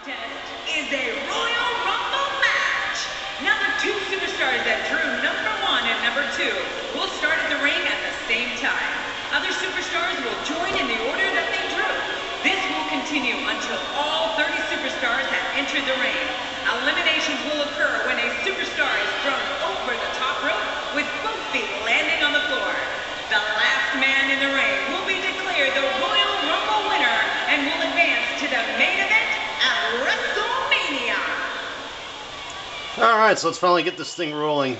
contest is a Royal Rumble match. Now the two superstars that drew number 1 and number 2 will start at the ring at the same time. Other superstars will join in the order that they drew. This will continue until all 30 superstars have entered the ring. Eliminations will occur when a superstar is thrown over the top rope with both feet landing on the floor. The last man in the ring will be declared the Royal Rumble winner and will advance to the main event at WrestleMania. Alright, so let's finally get this thing rolling.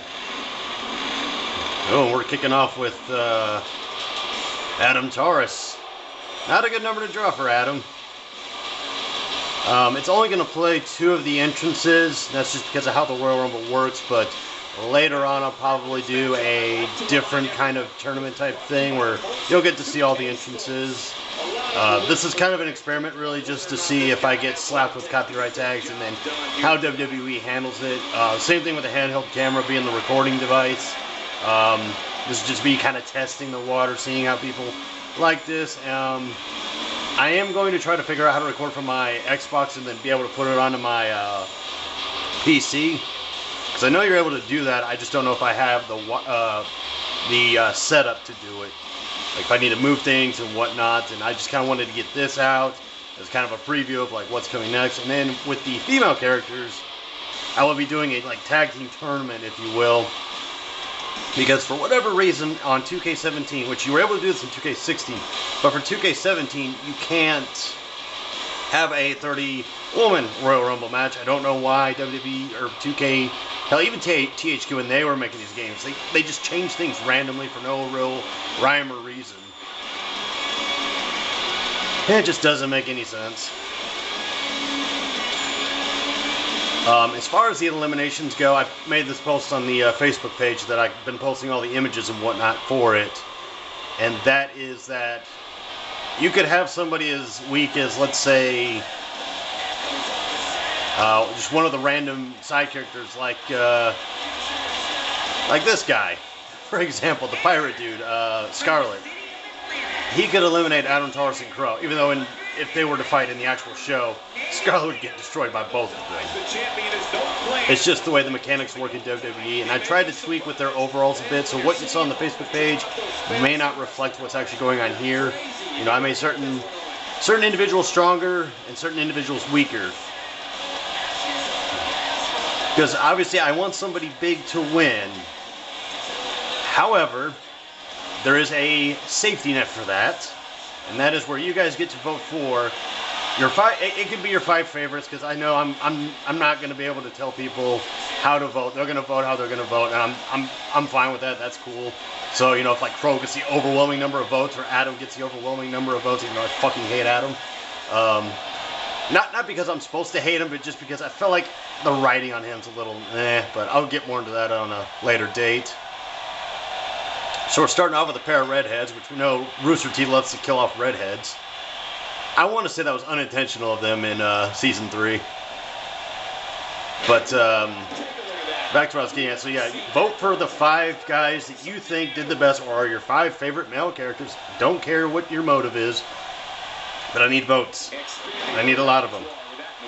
Oh, we're kicking off with Adam Taurus. Not a good number to draw for Adam. It's only going to play 2 of the entrances. That's just because of how the Royal Rumble works, but later on I'll probably do a different kind of tournament type thing where you'll get to see all the entrances. This is kind of an experiment really just to see if I get slapped with copyright tags and then how WWE handles it. Same thing with the handheld camera being the recording device. This is just me kind of testing the water, seeing how people like this. I am going to try to figure out how to record from my Xbox and then be able to put it onto my PC. Because I know you're able to do that, I just don't know if I have the setup to do it. Like if I need to move things and whatnot, and I just kind of wanted to get this out as kind of a preview of like what's coming next. And then with the female characters, I will be doing a like tag team tournament, if you will. Because for whatever reason on 2K17, which you were able to do this in 2K16, but for 2K17 you can't have a 30-woman Royal Rumble match. I don't know why WWE or 2K, hell even THQ when they were making these games, they just change things randomly for no real rhyme or reason. And it just doesn't make any sense. As far as the eliminations go, I've made this post on the Facebook page that I've been posting all the images and whatnot for it. And that is that you could have somebody as weak as, let's say, just one of the random side characters like this guy. For example, the pirate dude, Scarlet. He could eliminate Adam Taurus and Crow, even though if they were to fight in the actual show, Scarlet would get destroyed by both of them. It's just the way the mechanics work in WWE, and I tried to tweak with their overalls a bit, so what you saw on the Facebook page may not reflect what's actually going on here. You know, I made certain individuals stronger and certain individuals weaker. Because obviously I want somebody big to win. However, there is a safety net for that, and that is where you guys get to vote for your 5. It could be your 5 favorites, because I know I'm not going to be able to tell people how to vote. They're going to vote how they're going to vote, and I'm fine with that. That's cool. So you know, if like Crow gets the overwhelming number of votes, or Adam gets the overwhelming number of votes, even though I fucking hate Adam. Not because I'm supposed to hate him, but just because I feel like the writing on him's a little but I'll get more into that on a later date. So we're starting off with a pair of redheads, which we know Rooster Teeth loves to kill off redheads. I want to say that was unintentional of them in Season 3. But back to what I was getting at. So yeah, vote for the 5 guys that you think did the best, or are your 5 favorite male characters. Don't care what your motive is, but I need votes. I need a lot of them.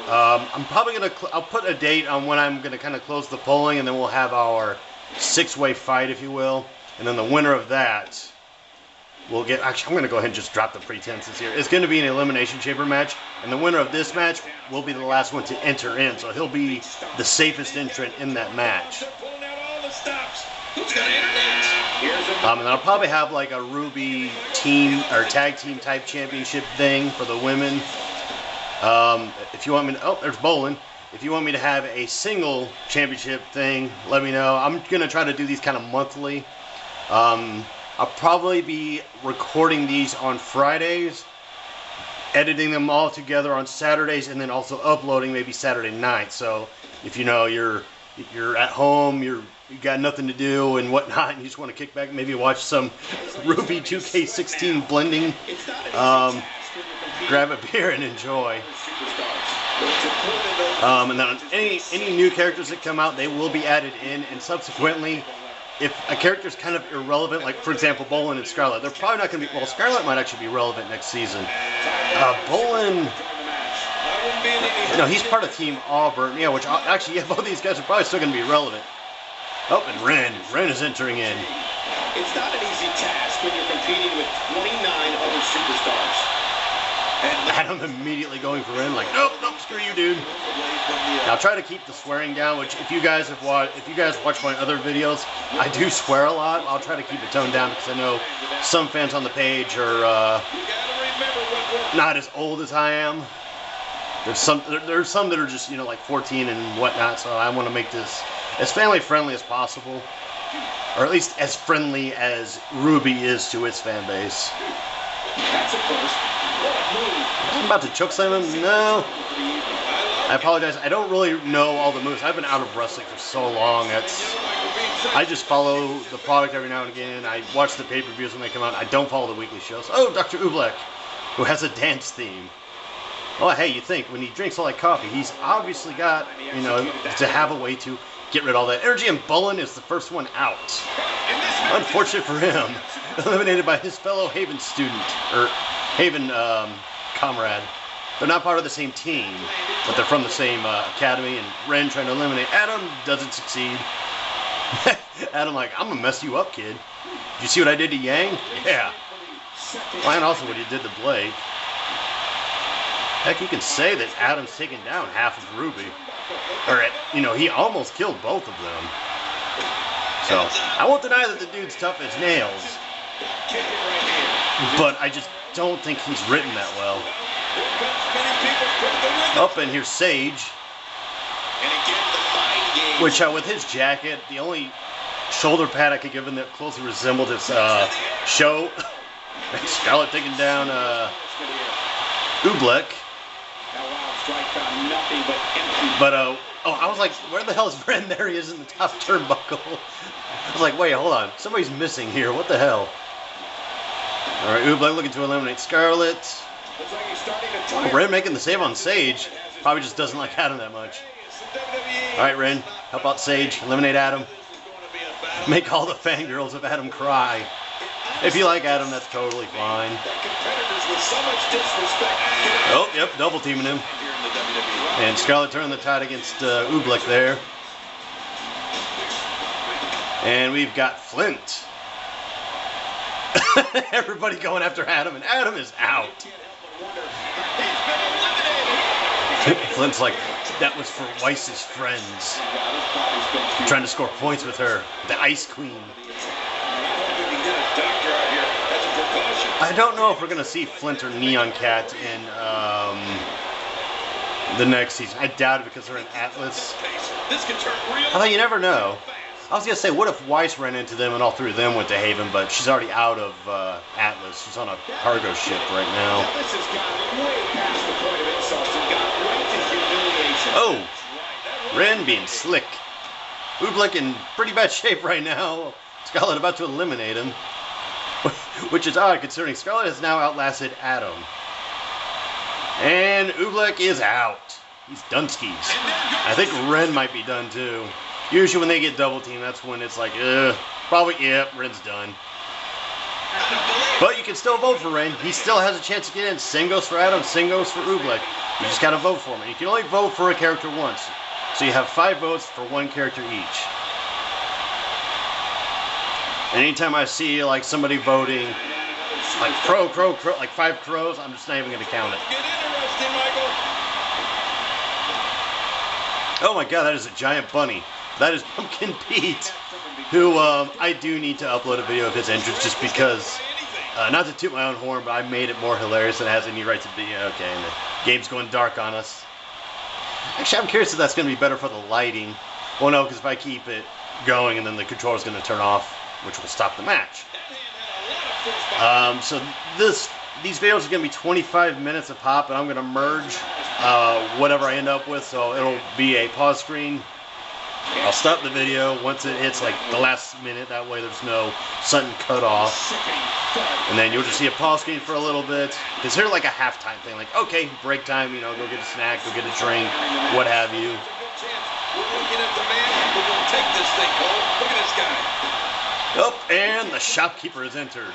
I'm probably going to... I'll put a date on when I'm going to kind of close the polling, and then we'll have our 6-way fight, if you will. And then the winner of that will get... Actually, I'm going to go ahead and just drop the pretenses here. It's going to be an Elimination Chamber match. And the winner of this match will be the last one to enter in. So he'll be the safest entrant in that match. And then I'll probably have like a RWBY team or tag team type championship thing for the women. If you want me to... Oh, there's bowling. If you want me to have a single championship thing, let me know. I'm going to try to do these kind of monthly. I'll probably be recording these on Fridays, editing them all together on Saturdays, and then also uploading maybe Saturday night. So if you know you're at home, you got nothing to do and whatnot, and you just want to kick back and maybe watch some RWBY 2K17 blending, grab a beer and enjoy. And then any new characters that come out, they will be added in, and subsequently, if a character's kind of irrelevant, like for example Bolin and Scarlet, they're probably not going to be... Well, Scarlet might actually be relevant next season. Bolin... No, he's part of Team Auburn. Yeah, which actually, yeah, both these guys are probably still going to be relevant. Oh, and Ren is entering in. It's not an easy task when you're competing with 29 other superstars. And Adam immediately going for Ren, like, nope, screw you, dude. Now try to keep the swearing down, which if you guys watch my other videos, I do swear a lot. I'll try to keep it toned down because I know some fans on the page are not as old as I am. There's some that are just, you know, like 14 and whatnot, so I want to make this as family friendly as possible. Or at least as friendly as RWBY is to its fan base. that's a first. I'm about to chokeslam him? No. I apologize. I don't really know all the moves. I've been out of wrestling for so long. I just follow the product every now and again. I watch the pay-per-views when they come out. I don't follow the weekly shows. Oh, Dr. Ublek, who has a dance theme. Oh, hey, you think when he drinks all that coffee, he's obviously got, you know, to have a way to get rid of all that energy, and Bullen is the first one out. Unfortunate for him. Eliminated by his fellow Haven student, or Haven comrade. They're not part of the same team, but they're from the same academy, and Ren trying to eliminate Adam doesn't succeed. Adam like, I'm gonna mess you up, kid. Did you see what I did to Yang? Yeah. Well, and also what he did to Blake. Heck, you can say that Adam's taken down half of RWBY. Or, you know, he almost killed both of them. So, I won't deny that the dude's tough as nails. But I just don't think he's written that well. Up and here's Sage. Which, with his jacket, the only shoulder pad I could give him that closely resembled his show. Scarlett taking down Ublek. But, oh, I was like, where the hell is Ren? There he is in the top turnbuckle. I was like, wait, hold on. Somebody's missing here. What the hell? All right, Ublek looking to eliminate Scarlett. Oh, Ren making the save on Sage. Probably just doesn't like Adam that much. All right, Ren, help out Sage. Eliminate Adam. Make all the fangirls of Adam cry. If you like Adam, that's totally fine. Oh, yep, double teaming him. And Scarlett turning the tide against Ublek there. And we've got Flint. Everybody going after Adam, and Adam is out. Flint's like, that was for Weiss's friends. Trying to score points with her, the Ice Queen. I don't know if we're going to see Flint or Neon Cat in the next season. I doubt it because they're in Atlas. Although you never know. I was going to say, what if Weiss ran into them and all three of them went to Haven, but she's already out of Atlas. She's on a cargo ship right now. Oh, Ren being slick. Ublek in pretty bad shape right now. Scarlett about to eliminate him. Which is odd considering Scarlett has now outlasted Adam. And Ublek is out. He's Dunskies. I think Ren might be done too. Usually when they get double teamed, that's when it's like, probably, yeah, Ren's done. But you can still vote for Ren. He still has a chance to get in. Same goes for Adam, same goes for Ublek. You just gotta vote for him. You can only vote for a character once. So you have 5 votes for 1 character each. Anytime I see like somebody voting like crow, like 5 crows, I'm just not even gonna count it. Oh my god, that is a giant bunny. That is Pumpkin Pete, who I do need to upload a video of his entrance just because, not to toot my own horn, but I made it more hilarious than it has any right to be. Okay, and the game's going dark on us. Actually, I'm curious if that's going to be better for the lighting. Well, no, because if I keep it going and then the controller's going to turn off, which will stop the match. So these videos are going to be 25 minutes a pop, and I'm going to merge whatever I end up with, so it'll be a pause screen. I'll stop the video once it hits like the last minute, that way there's no sudden cut off. And then you'll just see a pause screen for a little bit. It's here like a halftime thing, like, okay, break time, you know, go get a snack, go get a drink, what have you. Oh, and the shopkeeper has entered.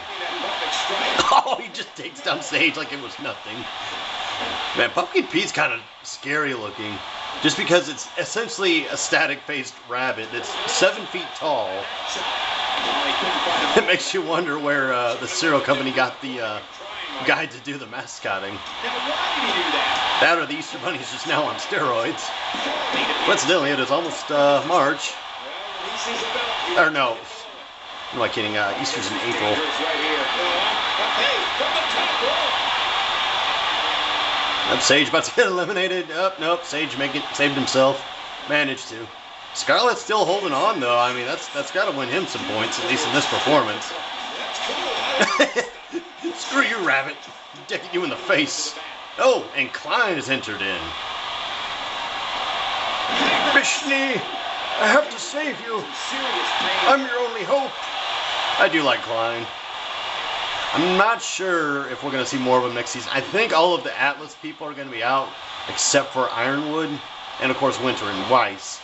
Oh, he just takes down Sage like it was nothing. Man, Pumpkin Pete's kind of scary looking. Just because it's essentially a static-faced rabbit that's 7 feet tall. It makes you wonder where the cereal company got the guy to do the mascotting. That or the Easter Bunny is just now on steroids. Coincidentally, it is almost March. Or no. Am I kidding? Easter's in April. Sage about to get eliminated. Oh, nope. Sage saved himself. Managed to. Scarlett's still holding on, though. I mean, that's got to win him some points, at least in this performance. Screw you, Rabbit. Decking you in the face. Oh, and Klein is entered in. Vishni, I have to save you. I'm your only hope. I do like Klein. I'm not sure if we're going to see more of him next season. I think all of the Atlas people are going to be out, except for Ironwood, and of course Winter and Weiss.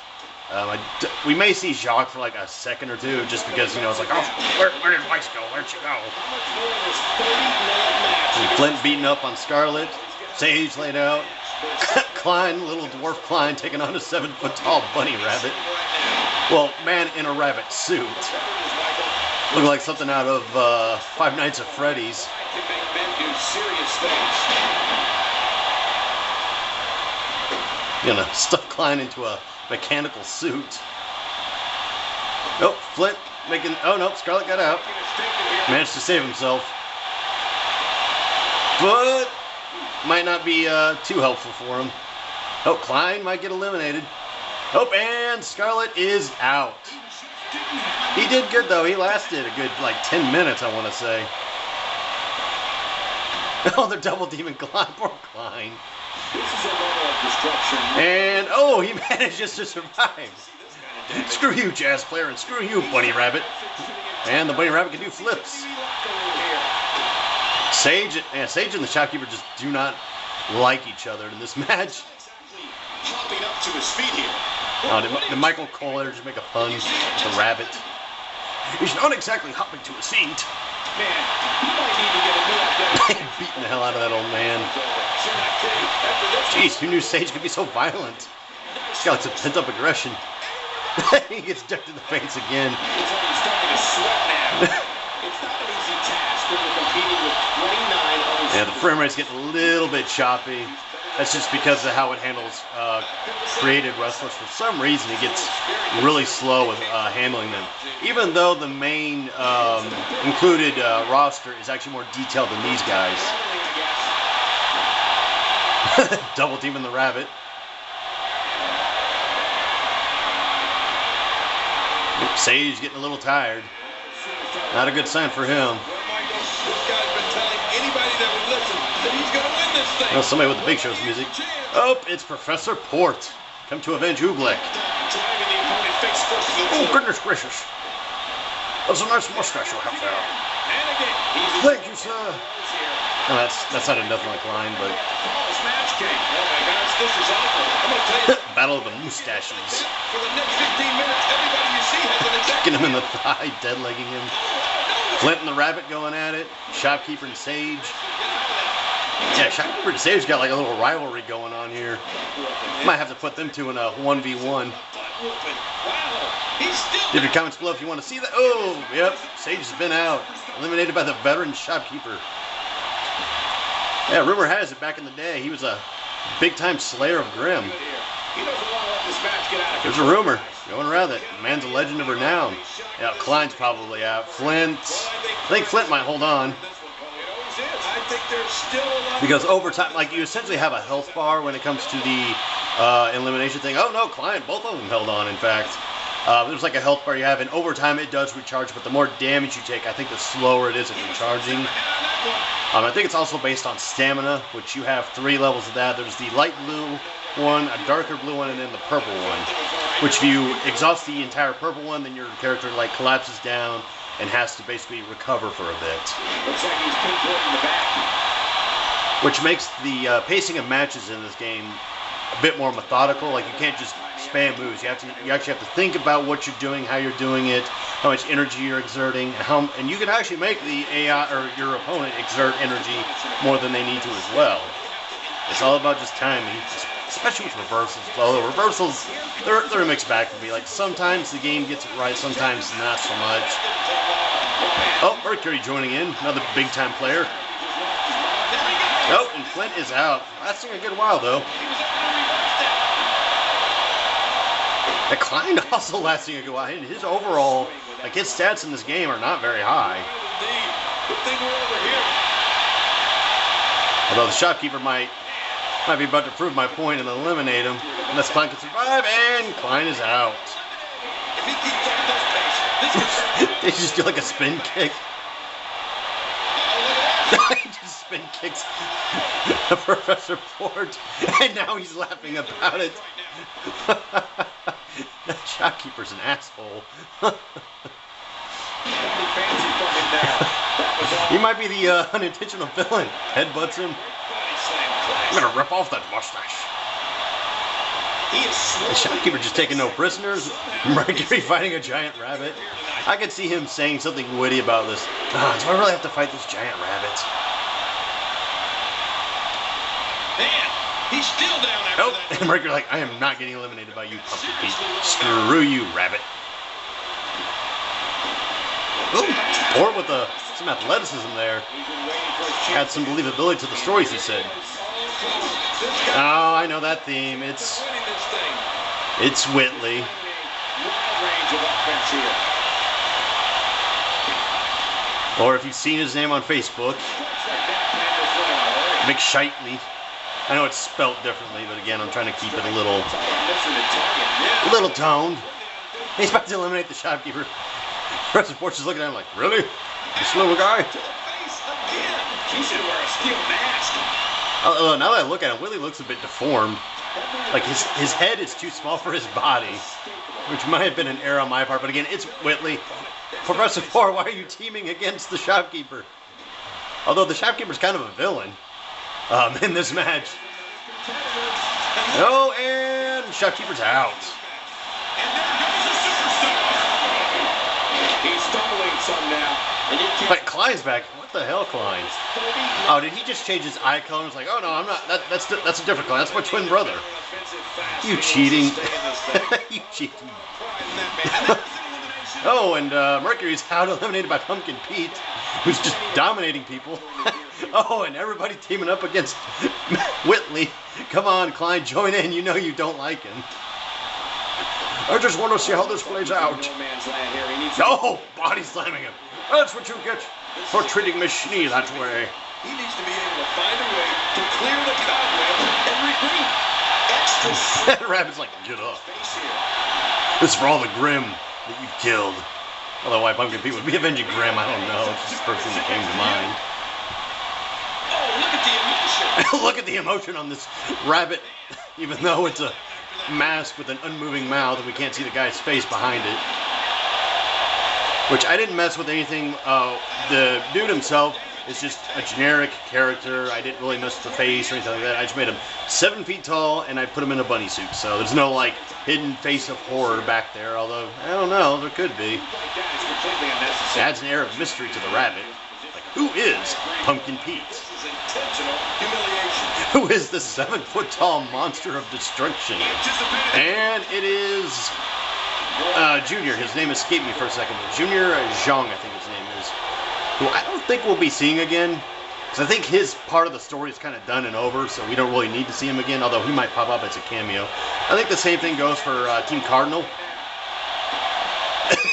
We may see Jacques for like a second or two, just because, you know, it's like, oh, where did Weiss go? Where'd she go? And Flint beating up on Scarlett. Sage laid out. Klein, little dwarf Klein, taking on a 7-foot-tall bunny rabbit. Well, man in a rabbit suit. Looking like something out of Five Nights at Freddy's. Gonna stuff Klein into a mechanical suit. Oh, Flint making. Oh no, Scarlett got out. Managed to save himself, but might not be too helpful for him. Oh, Klein might get eliminated. Oh, and Scarlett is out. He did good though. He lasted a good like 10 minutes, I want to say. Oh, they're double teaming Klein. Poor Klein. And oh, he manages to survive. Screw you, jazz player, and screw you, bunny rabbit. And the bunny rabbit can do flips. Sage and the shopkeeper just do not like each other in this match. Hopping up to his feet here. Oh, did Michael Cole just make a pun? The rabbit. He's not exactly hopping to his feet. Man, he might need to get a new identity. Beating the hell out of that old man. Jeez, who knew Sage could be so violent? He's got like some pent-up aggression. He gets decked in the face again. He's already starting to sweat now. It's not an easy task when you're competing with 29 other. Yeah, the frame rate's getting a little bit choppy. That's just because of how it handles creative wrestlers. For some reason, it gets really slow with handling them. Even though the main included roster is actually more detailed than these guys. Double teaming the rabbit. Sage getting a little tired. Not a good sign for him. Well, somebody with the Big Show's music. Oh, it's Professor Port. Come to avenge Oobleck. Oh, goodness gracious. That's a nice mustache you have there. Thank you, sir. No, that sounded nothing like line, but... Battle of the Mustaches. Kicking him in the thigh, dead-legging him. Flint and the Rabbit going at it. Shopkeeper and Sage. Yeah, Shopkeeper and Sage got like a little rivalry going on here. Might have to put them two in a 1v1. Leave your comments below if you want to see that. Oh, yep. Sage has been out. Eliminated by the veteran Shopkeeper. Yeah, rumor has it back in the day he was a big-time slayer of Grimm. There's a rumor going around that the man's a legend of renown. Yeah, Klein's probably out. Flint, I think Flint might hold on. Because over time, like you essentially have a health bar when it comes to the elimination thing. Oh no, Klein, both of them held on, in fact. There's like a health bar you have, and over time it does recharge, but the more damage you take, I think the slower it is at recharging. I think it's also based on stamina, which you have 3 levels of that. There's the light blue one, a darker blue one, and then the purple one. Which if you exhaust the entire purple one, then your character like collapses down and has to basically recover for a bit. Looks like he's pinpointing the back. Which makes the pacing of matches in this game a bit more methodical. Like you can't just spam moves. You actually have to think about what you're doing, how you're doing it, how much energy you're exerting, and you can actually make the AI or your opponent exert energy more than they need to as well. It's all about just timing, especially with reversals. Although reversals, they're a mixed bag for me. Like sometimes the game gets it right, sometimes not so much. Oh, Mercury joining in, another big time player. Oh, and Flint is out. Lasting a good while though. And Klein also lasting a good while. And his overall, like his stats in this game are not very high. Although the shopkeeper might be about to prove my point and eliminate him. Unless Klein can survive, and Klein is out. They just do like a spin kick. He just spin kicks Professor Ford, and now he's laughing about it. That shopkeeper's an asshole. He might be the unintentional villain. Headbutts him. I'm gonna rip off that mustache. The shopkeeper just taking no prisoners. Mercury fighting a giant rabbit. I could see him saying something witty about this. Do I really have to fight this giant rabbit? Man, he's still down after that. And Mercury's like, I am not getting eliminated by you, Pumpkin Pete. Screw you, rabbit. Ooh, Ford with some athleticism there. Add some believability to the stories he said. Oh, I know that theme. It's Whitley. Or if you've seen his name on Facebook, McShitely. I know it's spelt differently, but again, I'm trying to keep it a little toned. He's about to eliminate the shopkeeper. Professor Fort's just looking at him like, really? This little guy? Now that I look at him, Willie looks a bit deformed. Like his head is too small for his body, which might have been an error on my part. But again, it's Whitley. Professor Ford, why are you teaming against the shopkeeper? Although the shopkeeper's kind of a villain in this match. Oh, and shopkeeper's out. He's stumbling some now. But Klein's back. What the hell, Klein? Oh, did he just change his eye color? It's like, oh no, I'm not. That's a different Klein. That's my twin brother. You cheating. You cheating. Oh, and Mercury's out, eliminated by Pumpkin Pete, who's just dominating people. Oh, and everybody teaming up against Whitley. Come on, Klein, join in. You know you don't like him. I just want to see how this plays out. Oh, body slamming him. That's what you get for treating Miss Schnee that way. He needs to be able to find a way to clear the cobweb and regroup. Extra. Rabbit's like, get up. This is for all the Grimm that you've killed. Although why Pumpkin Pete would be avenging Grimm, I don't know. It's just the first thing that came to mind. Oh, look at the emotion. Look at the emotion on this rabbit, even though it's a mask with an unmoving mouth and we can't see the guy's face behind it. Which I didn't mess with anything. The dude himself is just a generic character. I didn't really mess with the face or anything like that. I just made him 7 feet tall and I put him in a bunny suit. So there's no like hidden face of horror back there. Although I don't know, there could be. It adds an air of mystery to the rabbit. Like, who is Pumpkin Pete? Who is the 7 foot tall monster of destruction? And it is Junior. His name escaped me for a second. Junior Zhang, I think his name is. Who I don't think we'll be seeing again. Because I think his part of the story is kind of done and over, so we don't really need to see him again, although he might pop up as a cameo. I think the same thing goes for Team Cardinal.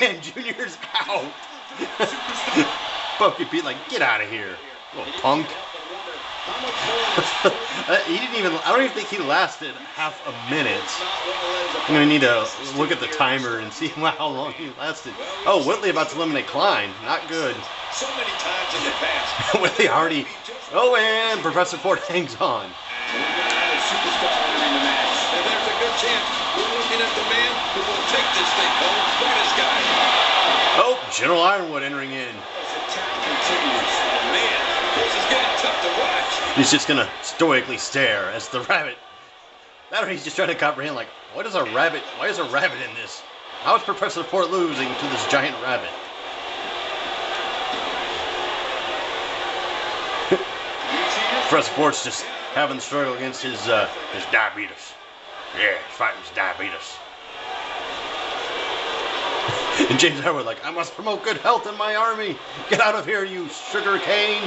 And Junior's out. Pumpkin Pete, like, get out of here, little punk. He didn't even, I don't even think he lasted half a minute. I'm going to need to look at the timer and see how long he lasted. Oh, Whitley about to eliminate Klein. Not good. So many times in the past. Whitley already, oh, and Professor Ford hangs on. Superstar entering the match. And there's a good chance we're looking at the man who will take this thing home. Look at this guy. Oh, General Ironwood entering in. As the attack continues. Man, this is getting tough to watch. He's just going to stoically stare as the rabbit. That or he's just trying to comprehend, like, why is a rabbit in this? How is Professor Ford losing to this giant rabbit? Professor Ford's just having the struggle against his diabetes. Yeah, he's fighting his diabetes. And James Edward like, I must promote good health in my army. Get out of here, you sugar cane.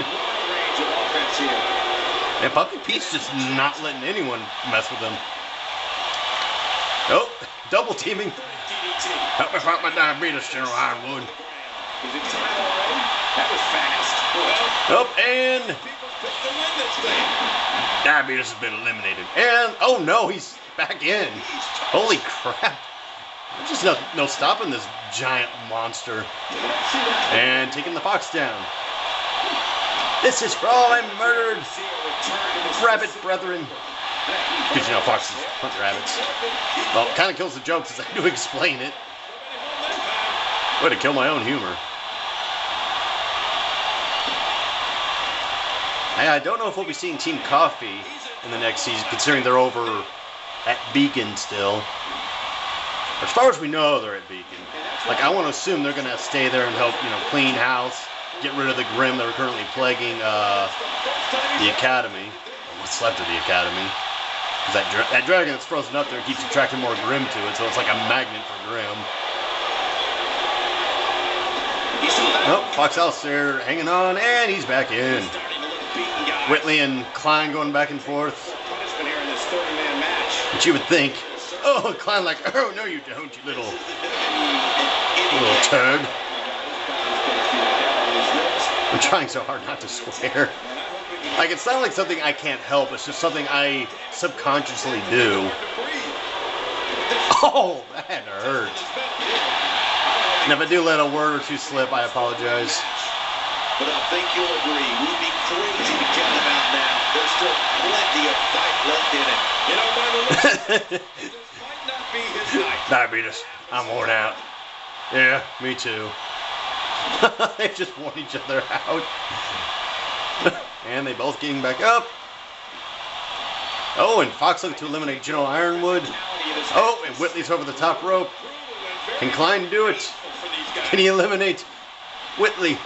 And Pumpkin Pete's just not letting anyone mess with him. Oh, double teaming. Help me fight my diabetes, General Ironwood. That was fast. Oh, and diabetes has been eliminated. And, oh no, he's back in. Holy crap. There's just no stopping this giant monster. And taking the Fox down. This is for all my murdered rabbit brethren. Because, you know, foxes hunt rabbits. Well, it kind of kills the joke since I do explain it. Way to kill my own humor. I don't know if we'll be seeing Team Coffee in the next season, considering they're over at Beacon still. As far as we know, they're at Beacon. Like, I want to assume they're going to stay there and help, you know, clean house, get rid of the Grim that are currently plaguing the Academy. What's left of the Academy. Because that dragon that's frozen up there keeps attracting more Grim to it, so it's like a magnet for Grim. Oh, Fox Alistair hanging on, and he's back in. Whitley and Klein going back and forth. But you would think, oh, Klein like, oh, no you don't, you little turd. I'm trying so hard not to swear. Like, it's not like something I can't help, it's just something I subconsciously do. Oh, that hurt. And if I do let a word or two slip, I apologize. But I think you'll agree, we'd be crazy to count him out now. There's still plenty of fight left in it. You know, by the looks, this might not be his night. Diabetes, I'm worn out. Yeah, me too. They just worn each other out. And they both getting back up. Oh, and Fox looking to eliminate General Ironwood. Oh, and Whitley's over the top rope. Can Klein do it? Can he eliminate Whitley?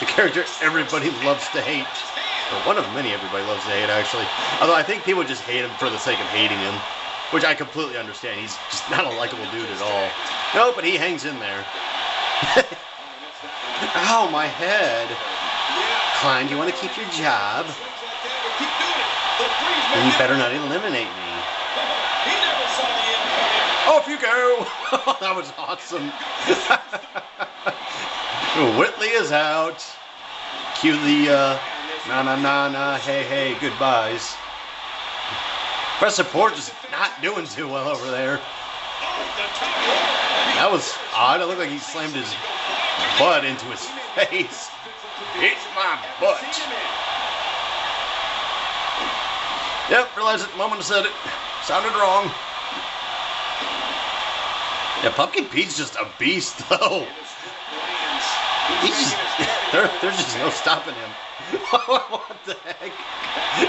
The character everybody loves to hate. Or one of many everybody loves to hate, actually. Although I think people just hate him for the sake of hating him. Which I completely understand. He's just not a likable dude at all. No, but he hangs in there. Ow, my head. Klein, do you want to keep your job? Then you better not eliminate me. Off you go! That was awesome. Whitley is out. Cue the na hey goodbyes. Press support just not doing too well over there. That was odd. It looked like he slammed his butt into his face. It's my butt. Yep, realized it the moment I said it. Sounded wrong. Yeah, Pumpkin Pete's just a beast, though. He's just, there's just no stopping him. What the heck?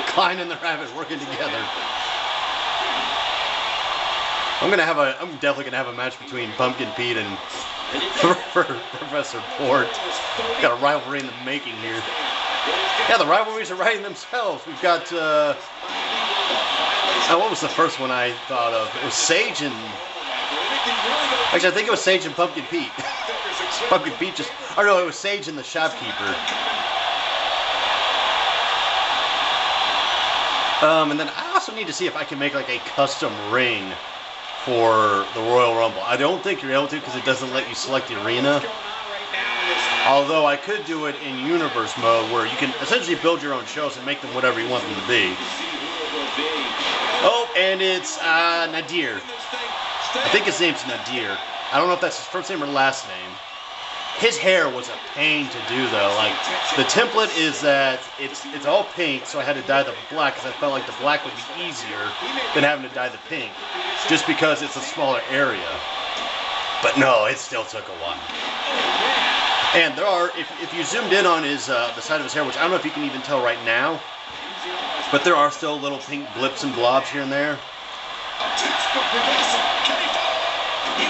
Klein and the Rabbit working together. I'm definitely gonna have a match between Pumpkin Pete and Professor Port. Got a rivalry in the making here. Yeah, the rivalries are writing themselves. We've got what was the first one I thought of? It was Sage and actually I think it was Sage and Pumpkin Pete. Pumpkin Pete just, oh no, it was Sage and the Shopkeeper. And then I also need to see if I can make like a custom ring for the Royal Rumble. I don't think you're able to because it doesn't let you select the arena. Although I could do it in universe mode where you can essentially build your own shows and make them whatever you want them to be. Oh, and it's Nadir. I think his name's Nadir. I don't know if that's his first name or last name. His hair was a pain to do though. Like, the template is that it's all pink, so I had to dye the black because I felt like the black would be easier than having to dye the pink, just because it's a smaller area. But no, it still took a while. And there are, if you zoomed in on his the side of his hair, which I don't know if you can even tell right now, but there are still little pink blips and blobs here and there.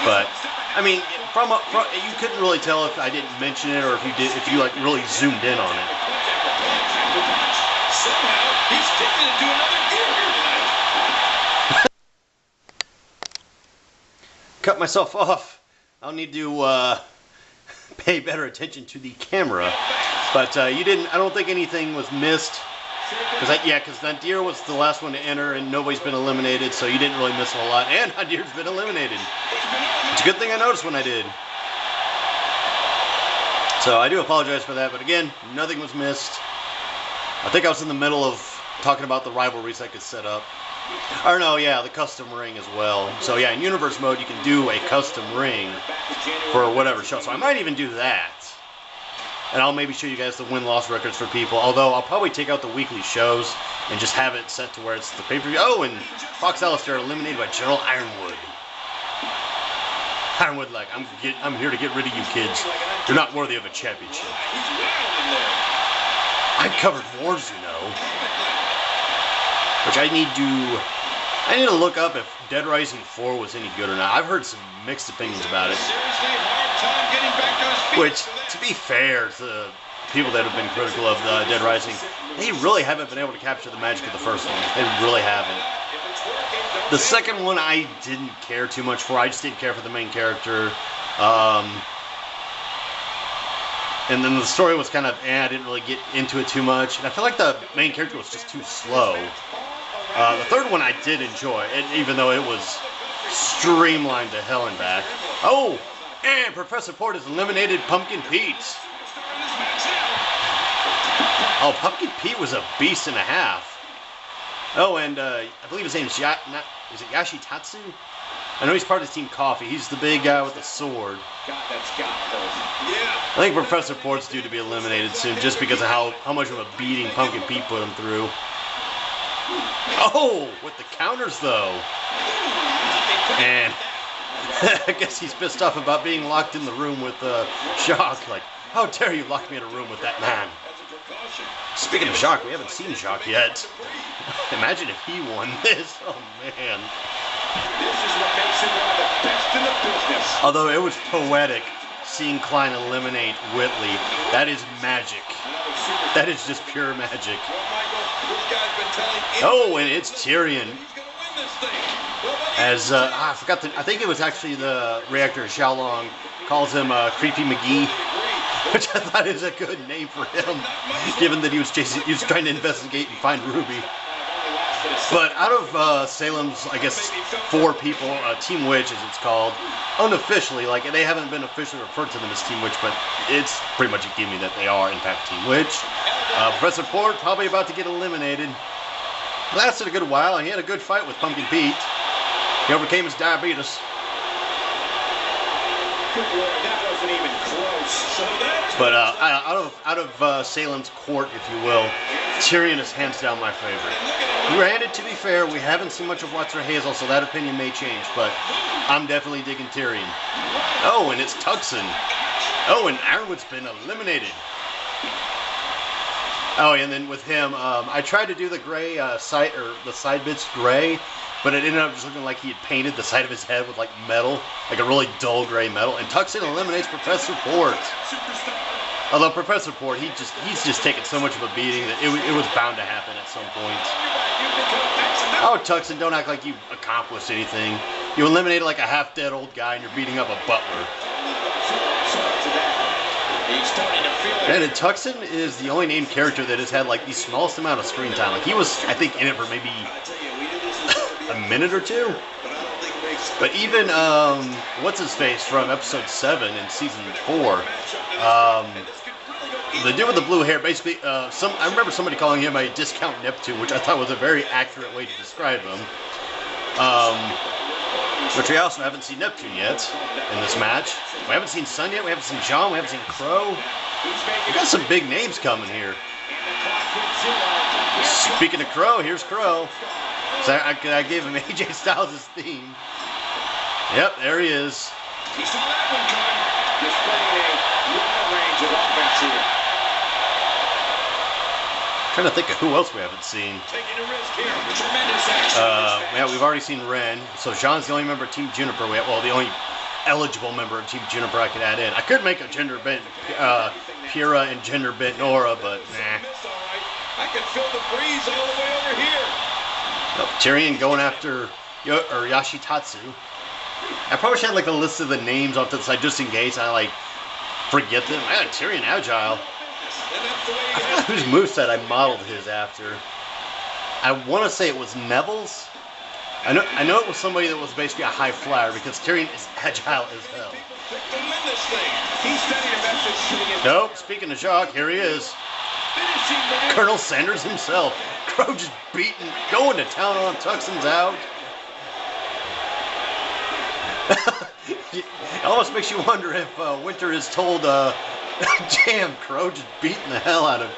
But I mean, from you couldn't really tell if I didn't mention it or if you like really zoomed in on it. taking it to another gear here tonight. Cut myself off. I'll need to pay better attention to the camera. But you didn't. I don't think anything was missed. Because Nadir was the last one to enter, and nobody's been eliminated, so you didn't really miss a whole lot. And Nadir's been eliminated. It's a good thing I noticed when I did. So I do apologize for that, but again, nothing was missed. I think I was in the middle of talking about the rivalries I could set up. Or no, yeah, the custom ring as well. So yeah, in Universe mode, you can do a custom ring for whatever show. So I might even do that. And I'll maybe show you guys the win-loss records for people. Although I'll probably take out the weekly shows and just have it set to where it's the pay-per-view. Oh, and Fox Alistair eliminated by General Ironwood. Ironwood, like, I'm here to get rid of you kids. You're not worthy of a championship. I covered wars, you know. Which I need to look up if Dead Rising 4 was any good or not. I've heard some mixed opinions about it. Which, to be fair to the people that have been critical of Dead Rising, they really haven't been able to capture the magic of the first one. They really haven't. The second one I didn't care too much for. I just didn't care for the main character. And then the story was kind of, I didn't really get into it too much. And I feel like the main character was just too slow. The third one I did enjoy, even though it was streamlined to hell and back. Oh, and Professor Port has eliminated Pumpkin Pete. Oh, Pumpkin Pete was a beast and a half. Oh, and I believe his name's is it Yashitatsu? I know he's part of the Team Coffee. He's the big guy with the sword. I think Professor Port's due to be eliminated soon just because of how much of a beating Pumpkin Pete put him through. Oh, with the counters though. And I guess he's pissed off about being locked in the room with Jacques. Like, how dare you lock me in a room with that man? Speaking of Jacques, we haven't seen Jacques yet. Imagine if he won this. Oh man. This is what makes him one of the best in the business. Although it was poetic seeing Klein eliminate Whitley. That is magic. That is just pure magic. Oh, and it's Tyrion. As I forgot I think it was actually the reactor Xiaolong calls him Creepy McGee, which I thought is a good name for him, given that he was trying to investigate and find Ruby. But out of Salem's, I guess, 4 people, Team Witch as it's called, unofficially, like they haven't been officially referred to them as Team Witch, but it's pretty much a gimme that they are in fact Team Witch. Professor Port probably about to get eliminated. Lasted a good while, and he had a good fight with Pumpkin Pete. He overcame his diabetes. That wasn't even close. But out of Salem's court, if you will, Tyrion is hands down my favorite. Granted, to be fair, we haven't seen much of Watson or Hazel, so that opinion may change, but I'm definitely digging Tyrion. Oh, and it's Tuxin. Oh, and Ironwood's been eliminated. Oh, and then with him, I tried to do the gray the side bits gray, but it ended up just looking like he had painted the side of his head with like metal, like a really dull gray metal. And Tuxin eliminates Professor Port. Although Professor Port, he's just taken so much of a beating that it was bound to happen at some point. Oh, Tuxin, don't act like you accomplished anything. You eliminated like a half-dead old guy and you're beating up a butler. And Tuxin is the only named character that has had like the smallest amount of screen time. Like he was, I think, in it for maybe a minute or 2. But even what's his face from episode 7 in season 4, the dude with the blue hair, basically, I remember somebody calling him a discount Neptune, which I thought was a very accurate way to describe him. Which we also haven't seen Neptune yet in this match. We haven't seen Sun yet. We haven't seen John. We haven't seen Crow. We got some big names coming here. Speaking of Crow, here's Crow. So I gave him AJ Styles' theme. Yep, there he is. He saw that one coming. Displaying a long range of offense here. Trying to think of who else we haven't seen. Taking a risk here. Tremendous action. Yeah, we've already seen Ren. So Jean's the only member of Team Juniper. The only eligible member of Team Juniper I could add in. I could make a gender bent Pura and gender bent Nora, but nah. I can feel the breeze all the way over here. Oh, Tyrion going after Yoshitatsu. I probably should have like a list of the names off to the side just in case I like forget them. Man, Tyrion agile. I forgot whose moveset I modeled his after. I want to say it was Neville's. I know it was somebody that was basically a high flyer because Tyrion is agile as hell. Nope, speaking of Jacques, here he is. Colonel Sanders himself. Crow just beating, going to town on him, Tuxton's out. It almost makes you wonder if Winter is told, damn, Crow just beating the hell out of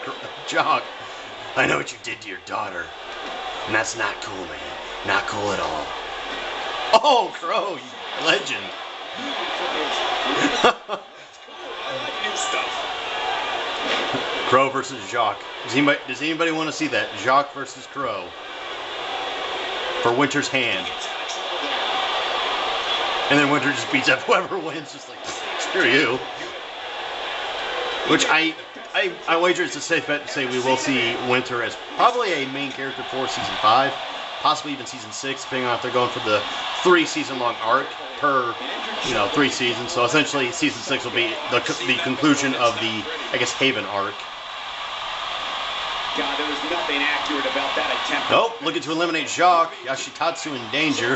Jock. I know what you did to your daughter. And that's not cool, man. Not cool at all. Oh, Crow, you legend. Crow versus Jacques. Does anybody want to see that? Jacques versus Crow. For Winter's hand. And then Winter just beats up whoever wins, just like, screw you. Which I wager it's a safe bet to say we will see Winter as probably a main character for Season 5. Possibly even Season 6, depending on if they're going for the 3-season-long arc per, 3 seasons. So essentially, Season 6 will be the conclusion of the, I guess, Haven arc. God, there was nothing accurate about that attempt. Oh, looking to eliminate Jacques. Yoshitatsu in danger.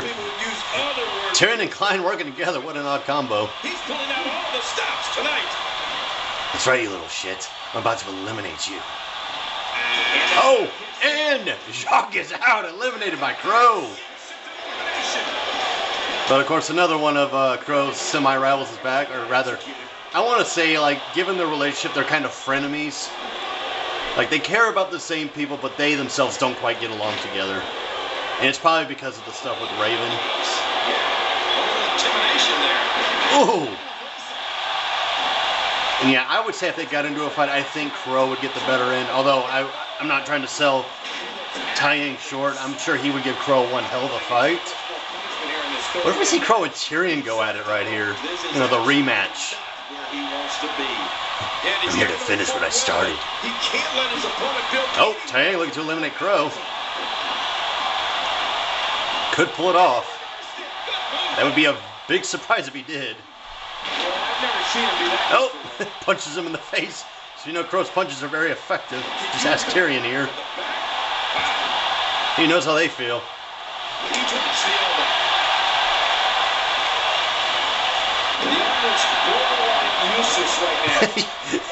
Tyrion and Klein working together. What an odd combo. He's pulling out all the stops tonight. That's right, you little shit. I'm about to eliminate you. Oh, and Jacques is out, eliminated by Crow. But of course, another one of Crow's semi-rivals is back, or rather, I want to say, like, given their relationship, they're kind of frenemies. Like, they care about the same people, but they themselves don't quite get along together. And it's probably because of the stuff with Raven. Ooh! And yeah, I would say if they got into a fight, I think Crow would get the better end. Although, I'm not trying to sell Taiyang short. I'm sure he would give Crow one hell of a fight. What if we see Crow and Tyrion go at it right here? The rematch. I'm here to finish what I started. Oh, Taiyang looking to eliminate Crow. Could pull it off. That would be a big surprise if he did. Oh, punches him in the face. So Crow's punches are very effective. Just ask Tyrion here. He knows how they feel.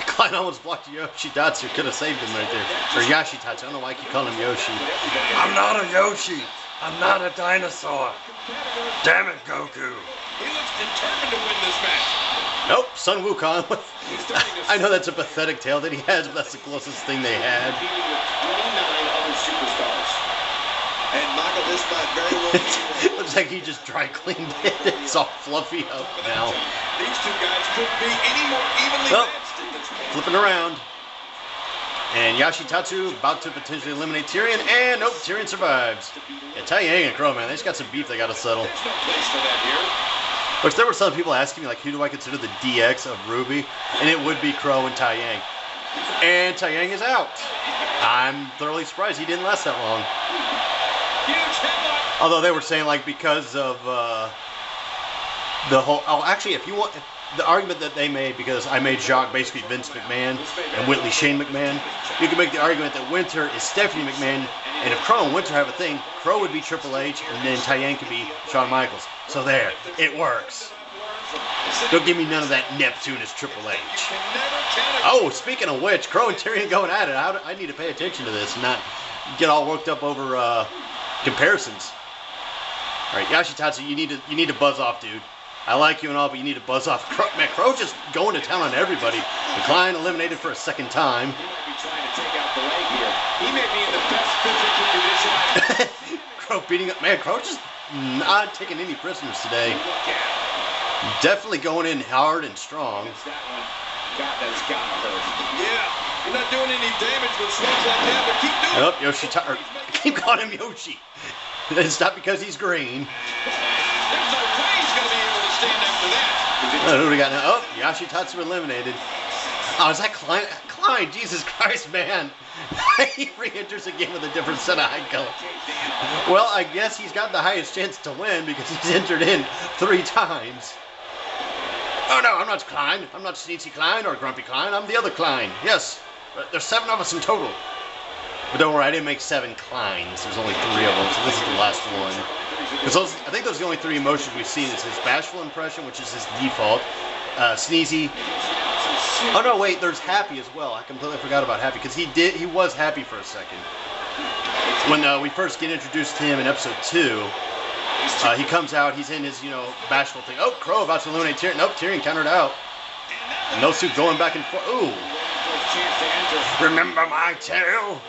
Klein almost blocked Yoshitatsu. Could have saved him right there. Or Yoshitatsu. I don't know why I keep calling him Yoshi. I'm not a Yoshi. I'm not a dinosaur. Damn it, Goku. He looks determined to win this match. Nope, Sun Wukong. I know that's a pathetic tale that he has, but that's the closest thing they had. 29 other superstars. And Michael, this might very well be. Looks like he just dry cleaned it. It's all fluffy up now. These two guys couldn't be any more evenly matched at this point. Flipping around. And Yoshitatsu about to potentially eliminate Tyrion, and nope, Tyrion survives. Yeah, Taiyang and Crow, man, they just got some beef they got to settle. There's no place for that here. Which there were some people asking me, like, who do I consider the DX of RWBY? And it would be Crow and Taiyang. And Taiyang is out. I'm thoroughly surprised he didn't last that long. Although they were saying, like, because of the whole... Oh, actually, if you want... The argument that they made, because I made Jacques basically Vince McMahon and Whitley Shane McMahon, you can make the argument that Winter is Stephanie McMahon, and if Crow and Winter have a thing, Crow would be Triple H, and then Taiyang could be Shawn Michaels. So there, it works. Don't give me none of that Neptunus Triple H. Oh, speaking of which, Crow and Tyrion going at it. I need to pay attention to this and not get all worked up over comparisons. All right, Yoshitatsu, you need to buzz off, dude. I like you and all, but you need to buzz off. Man, Crow just going to town on everybody. And Klein eliminated for a second time. He might be trying to take out the leg here. He may be in the best physical condition. Crow beating up. Man, Crow just not taking any prisoners today. Definitely going in hard and strong. God, that's gotta hurt. Yeah, you're not doing any damage with swings like that, but keep doing it. Yoshi, keep calling him Yoshi. It's not because he's green. There's no way he's gonna be able to stand after that. Who do we got now? Oh, Yoshitatsu eliminated. Oh, is that Klein? fine. Jesus Christ, man. He re-enters again with a different set of eye color. Well, I guess he's got the highest chance to win because he's entered in 3 times. Oh no, I'm not Klein. I'm not Sneezy Klein or Grumpy Klein. I'm the other Klein. Yes, there's 7 of us in total. But don't worry, I didn't make 7 Kleins. There's only 3 of them, so this is the last one. Because I think those are the only 3 emotions we've seen. Is his bashful impression, which is his default. Sneezy. Oh no, wait, there's happy as well. I completely forgot about happy because he was happy for a second. When we first get introduced to him in episode 2, he comes out, he's in his, bashful thing. Oh, Crow about to eliminate Tyrion. Nope, Tyrion countered out. No suit going back and forth. Ooh. Remember my tale?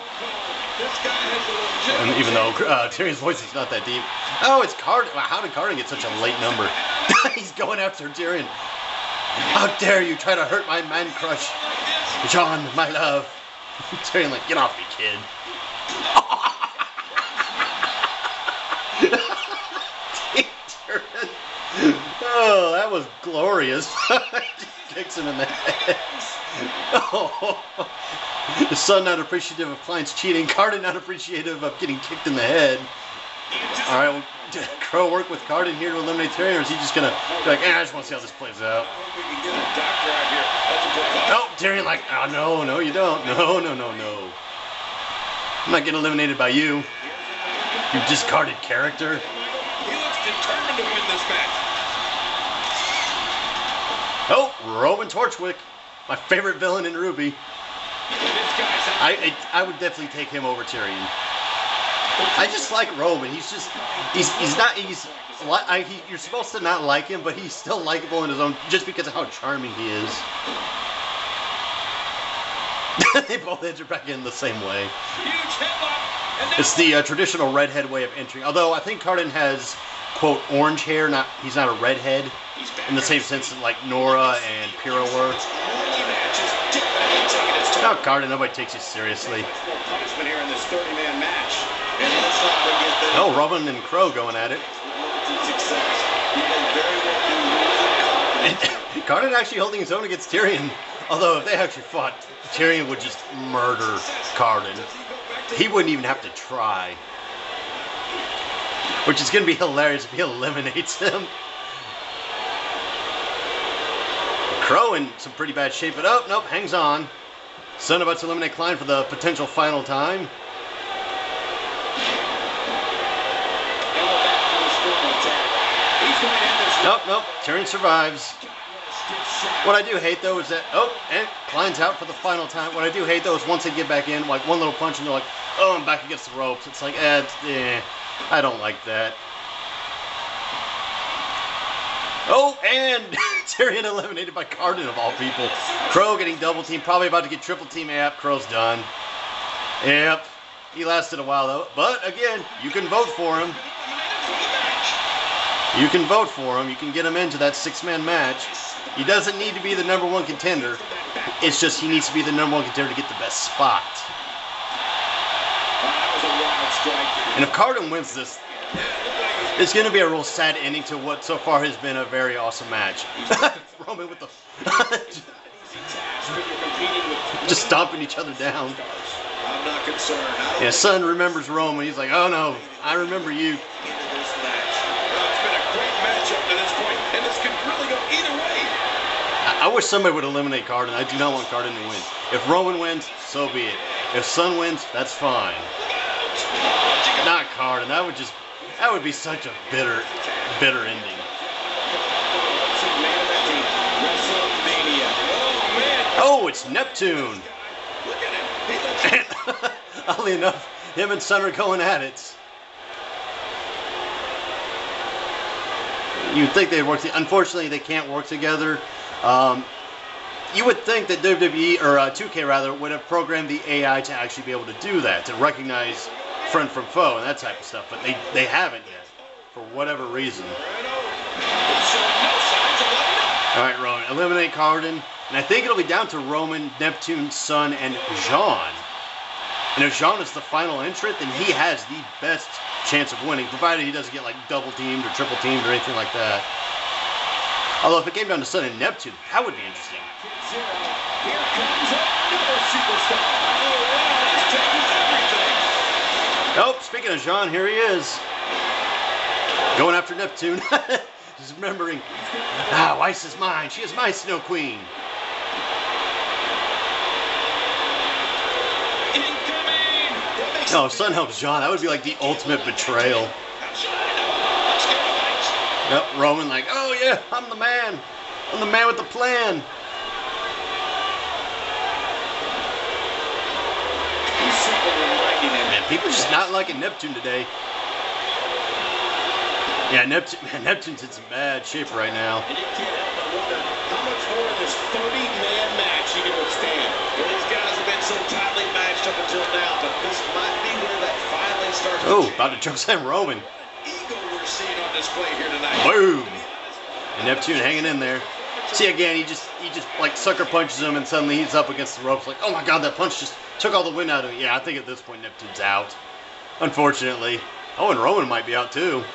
And even though Tyrion's voice is not that deep. Oh, it's Carden. Wow, how did Carden get such a late number? He's going after Tyrion. How dare you try to hurt my man crush? John, my love. Tyrion like, get off me, kid. Oh, that was glorious. Just kicks him in the head. Oh. The son not appreciative of Klein's cheating. Carden not appreciative of getting kicked in the head. Alright, well, Crow work with Carden here to eliminate Tyrion, or is he just gonna be like, I just want to see how this plays out? Oh, Tyrion like, oh, no, you don't. No. I'm not getting eliminated by you. You discarded character. He looks determined to win this match. Oh, Roman Torchwick, my favorite villain in RWBY. I would definitely take him over Tyrion. I just like Roman. You're supposed to not like him, but he's still likable in his own, just because of how charming he is. They both enter back in the same way. It's the traditional redhead way of entering. Although I think Carden has, quote, orange hair. He's not a redhead in the same sense that like Nora and Pyrrha were. No, Carden, nobody takes you seriously. No, Roman and Crow going at it. And Carden actually holding his own against Tyrion. Although if they actually fought, Tyrion would just murder Carden. He wouldn't even have to try. Which is going to be hilarious if he eliminates him. Crow in some pretty bad shape, but oh, nope, hangs on. Son about to eliminate Klein for the potential final time. Nope, Tyrion survives. What I do hate though is that, and Klein's out for the final time. What I do hate though is once they get back in, like one little punch and they're like, oh, I'm back against the ropes. It's like, I don't like that. Oh, and Tyrion eliminated by Carden of all people. Crow getting double teamed, probably about to get triple team. Yep, Crow's done. Yep, he lasted a while though. But again, you can vote for him. You can vote for him. You can get him into that 6-man match. He doesn't need to be the #1 contender. It's just he needs to be the #1 contender to get the best spot. And if Carden wins this, it's going to be a real sad ending to what so far has been a very awesome match. Roman with the... just stomping each other down. I'm not concerned. Yeah, son remembers Roman. He's like, oh no, I remember you. It's been a great match up to this point, and this could really go either way. I wish somebody would eliminate Carden. I do not want Carden to win. If Roman wins, so be it. If Son wins, that's fine. Not Carden. That would be such a bitter ending. Oh, it's Neptune. Oddly enough, him and Son are going at it. You'd think they'd work. Unfortunately, they can't work together. You would think that WWE, or 2K rather, would have programmed the AI to actually be able to do that, to recognize friend from foe and that type of stuff, but they haven't yet, for whatever reason. Alright, Roman, eliminate Carden, and I think it'll be down to Roman, Neptune, Son, and Jean. And if Jean is the final entrant, then he has the best chance of winning, provided he doesn't get like double teamed or triple teamed or anything like that. Although if it came down to Son and Neptune, that would be interesting. Here comes another superstar. Oh, wow, this changes everything. Oh, speaking of Jean, here he is. Going after Neptune. Just remembering, Weiss is mine. She is my Snow Queen. Oh, if Sun helps Jean, that would be like the ultimate betrayal. Yep, Roman like, oh yeah, I'm the man. I'm the man with the plan. Man, people are just not liking Neptune today. Yeah, Neptune's in some bad shape right now. And you can't help but wonder how much more of this 30-man match you can withstand. Well, these guys have been so tightly matched up until now, but this might be where that finally starts to change. About to choke slam Roman. Ego we're seeing on display here tonight. Boom! And Neptune hanging in there. See, again, he just like sucker punches him, and suddenly he's up against the ropes. Like, oh my God, that punch just took all the wind out of him. Yeah, I think at this point Neptune's out. Unfortunately. Oh, and Roman might be out too.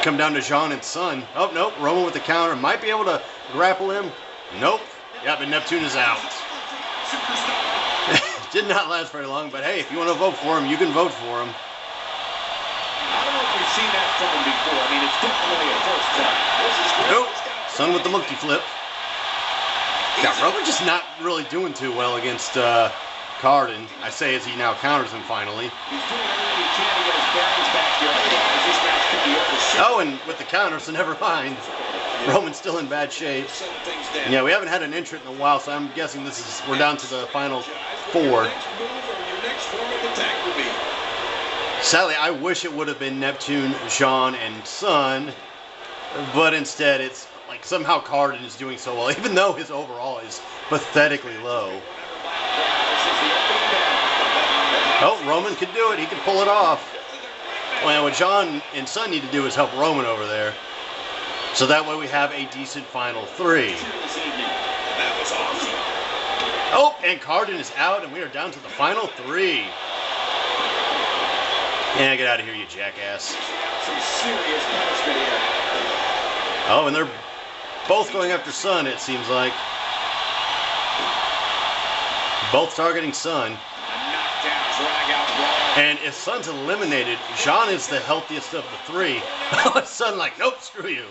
Come down to Jean and Sun. Oh, nope. Roman with the counter. Might be able to grapple him. Nope. Yep, and Neptune is out. Did not last very long, but hey, if you want to vote for him, you can vote for him. I don't know if we've seen that from him before. I mean, it's definitely a first time. This is great. Nope. Sun with the monkey flip. Yeah, Roman just not really doing too well against Carden. I say as he now counters him finally. He's doing everything he can to get his bearings back here. Otherwise, this match could be over. Oh, and with the counter, so never mind. Roman's still in bad shape. Yeah, we haven't had an entrant in a while, so I'm guessing we're down to the final 4. Sadly, I wish it would have been Neptune, Jean, and Sun, but instead it's like somehow Carden is doing so well, even though his overall is pathetically low. Oh, Roman could do it. He could pull it off. Well, what Jean and Sun need to do is help Roman over there. So that way we have a decent final 3. Oh, and Carden is out, and we are down to the final 3. Yeah, get out of here, you jackass. Oh, and they're both going after Sun, it seems like. Both targeting Sun. And if Sun's eliminated, Jean is the healthiest of the 3. Sun like, nope, screw you.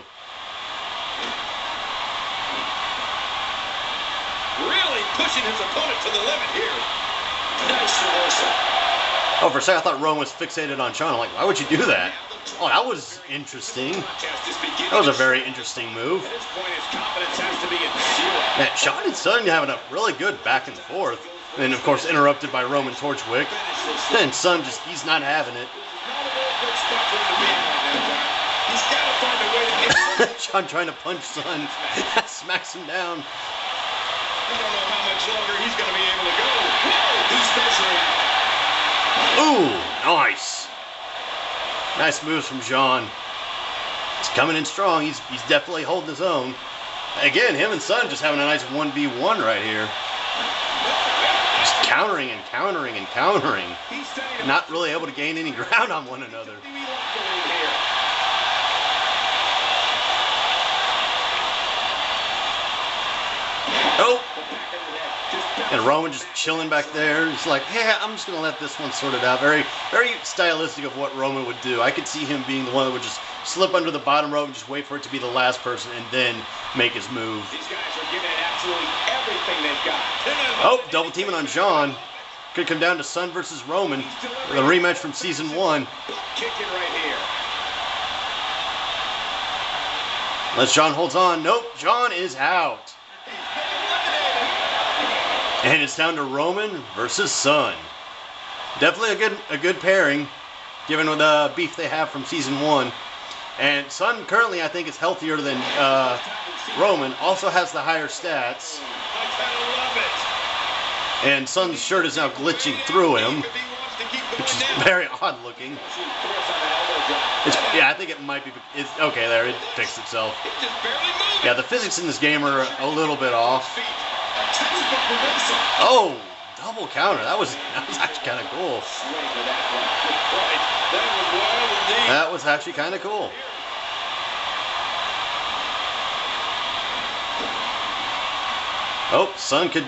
Really pushing his opponent to the limit here. Nice reversal. Oh, for a second I thought Roman was fixated on Sean. I'm like, why would you do that? Oh, that was interesting. That was a very interesting move. At this point, his confidence has to be at 0. Man, Sean and Sun having a really good back and forth. And of course, interrupted by Roman Torchwick. And Sun he's not having it. He's got to find a way to get Sean trying to punch Sun. Smacks him down. I don't know how much longer he's going to be able to go. Whoa, he's measuring. Ooh, nice. Nice moves from Jean. He's coming in strong. He's definitely holding his own. Again, him and Sun just having a nice 1v1 right here. Just countering and countering and countering. Not really able to gain any ground on one another. Oh! And Roman just chilling back there. He's like, yeah, I'm just going to let this one sort it out. Very, very stylistic of what Roman would do. I could see him being the one that would just slip under the bottom rope and just wait for it to be the last person and then make his move. These guys are giving it absolutely everything they've got. Oh, double teaming on Jean. Could come down to Sun versus Roman. The rematch from season 1. Kicking right here. Unless Jean holds on. Nope, Jean is out. And it's down to Roman versus Sun. Definitely a good pairing, given the beef they have from season 1. And Sun currently, I think, is healthier than Roman. Also has the higher stats. I kind of love it. And Sun's shirt is now glitching through him, which is very odd looking. Yeah, I think it might be. Okay, there, it fixed itself. Yeah, the physics in this game are a little bit off. Oh, double counter. That was actually kind of cool. That was actually kind of cool. Oh, Son could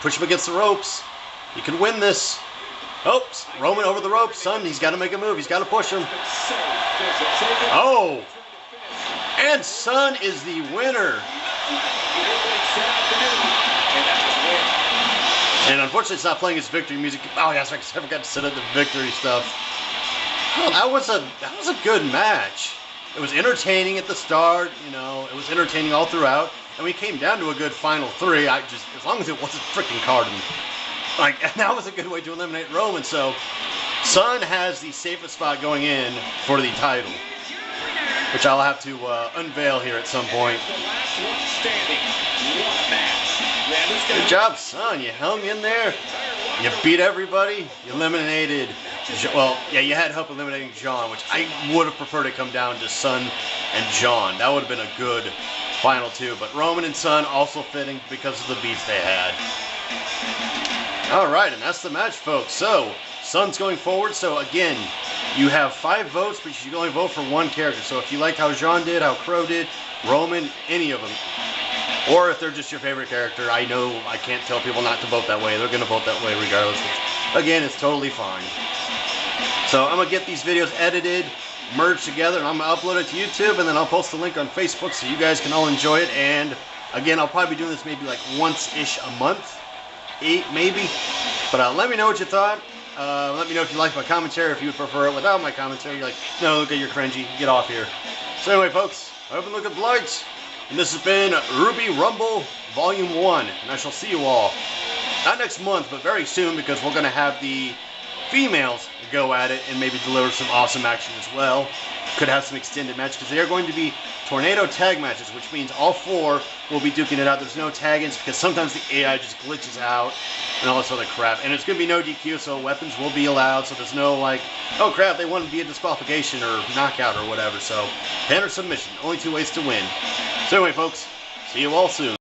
push him against the ropes. He could win this. Oh, Roman over the ropes. Son, he's got to make a move. He's got to push him. Oh! And Son is the winner. And unfortunately, it's not playing his victory music. Oh, yes, I forgot to set up the victory stuff. Oh, that was a good match. It was entertaining at the start, you know. It was entertaining all throughout, and we came down to a good final three. As long as it wasn't freaking Carden, like, and that was a good way to eliminate Roman. So, Son has the safest spot going in for the title, which I'll have to unveil here at some point. Good job, Son. You hung in there. You beat everybody. You eliminated. Well, yeah, you had help eliminating John, which I would have preferred to come down to Son and John. That would have been a good final two. But Roman and Son also fitting because of the beats they had. All right, and that's the match, folks. So, Son's going forward. So, again, you have 5 votes, but you should only vote for one character. So, if you liked how John did, how Crow did, Roman, any of them, or if they're just your favorite character, I know I can't tell people not to vote that way. They're going to vote that way regardless. Which, again, it's totally fine. So I'm going to get these videos edited, merged together, and I'm going to upload it to YouTube, and then I'll post the link on Facebook so you guys can all enjoy it. And, again, I'll probably be doing this maybe like once-ish a month, 8 maybe. But let me know what you thought. Let me know if you like my commentary, if you would prefer it without my commentary. You're like, no, look at your cringy. Get off here. So anyway, folks, I hope you look at the lights. And this has been RWBY Rumble Volume 1. And I shall see you all, not next month, but very soon, because we're going to have the females go at it and maybe deliver some awesome action as well. Could have some extended matches, because they are going to be tornado tag matches, which means all 4 will be duking it out. There's no tag-ins, because sometimes the AI just glitches out and all this other crap. And it's going to be no DQ, so weapons will be allowed, so there's no, like, oh crap, they want to be a disqualification or knockout or whatever. So, pin or submission, only 2 ways to win. So anyway, folks, see you all soon.